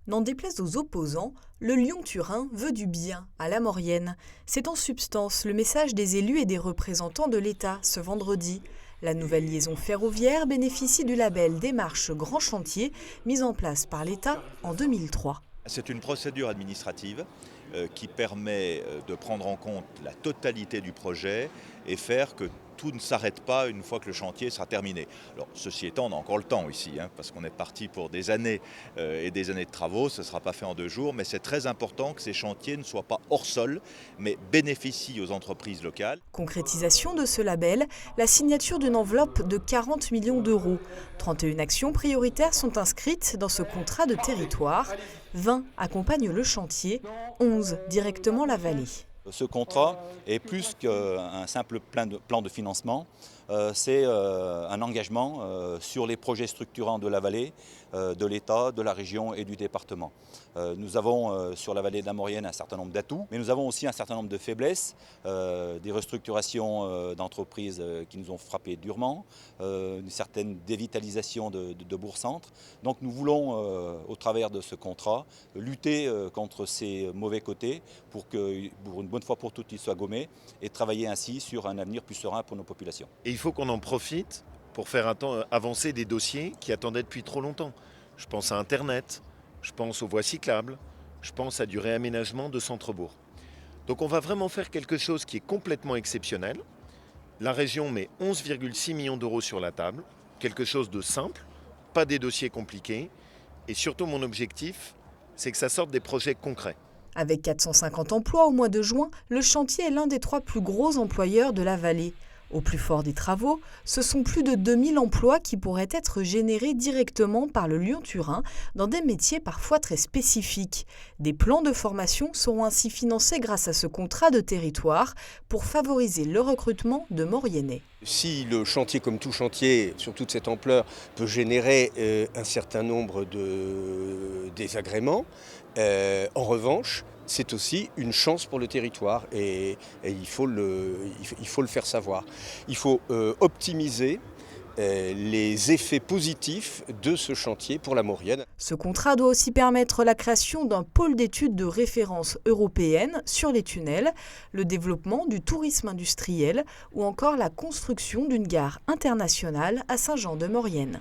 N'en déplaise aux opposants, le Lyon-Turin veut du bien à la Maurienne. C'est en substance le message des élus et des représentants de l'État ce vendredi. La nouvelle liaison ferroviaire bénéficie du label Démarche Grand Chantier mis en place par l'État en 2003. C'est une procédure administrative qui permet de prendre en compte la totalité du projet et faire que tout ne s'arrête pas une fois que le chantier sera terminé. Alors, ceci étant, on a encore le temps ici, parce qu'on est parti pour des années et des années de travaux. Ce ne sera pas fait en 2 jours, mais c'est très important que ces chantiers ne soient pas hors sol, mais bénéficient aux entreprises locales. Concrétisation de ce label, la signature d'une enveloppe de 40 millions d'euros. 31 actions prioritaires sont inscrites dans ce contrat de territoire. 20 accompagnent le chantier, 11 directement la vallée. Ce contrat est plus qu'un simple plan de financement, c'est un engagement sur les projets structurants de la vallée, de l'État, de la région et du département. Nous avons sur la vallée de la Maurienne un certain nombre d'atouts, mais nous avons aussi un certain nombre de faiblesses, des restructurations d'entreprises qui nous ont frappé durement, une certaine dévitalisation de bourg-centre. Donc nous voulons, au travers de ce contrat, lutter contre ces mauvais côtés pour une bonne fois pour toutes, il soit gommé et travailler ainsi sur un avenir plus serein pour nos populations. Et il faut qu'on en profite pour faire avancer des dossiers qui attendaient depuis trop longtemps. Je pense à Internet, je pense aux voies cyclables, je pense à du réaménagement de centre-bourg. Donc on va vraiment faire quelque chose qui est complètement exceptionnel. La région met 11,6 millions d'euros sur la table, quelque chose de simple, pas des dossiers compliqués. Et surtout mon objectif, c'est que ça sorte des projets concrets. Avec 450 emplois au mois de juin, le chantier est l'un des 3 plus gros employeurs de la vallée. Au plus fort des travaux, ce sont plus de 2000 emplois qui pourraient être générés directement par le Lyon-Turin dans des métiers parfois très spécifiques. Des plans de formation seront ainsi financés grâce à ce contrat de territoire pour favoriser le recrutement de Mauriennais. Si le chantier, comme tout chantier, sur toute cette ampleur, peut générer un certain nombre de désagréments, en revanche, c'est aussi une chance pour le territoire et il faut le faire savoir. Il faut optimiser les effets positifs de ce chantier pour la Maurienne. Ce contrat doit aussi permettre la création d'un pôle d'études de référence européenne sur les tunnels, le développement du tourisme industriel ou encore la construction d'une gare internationale à Saint-Jean-de-Maurienne.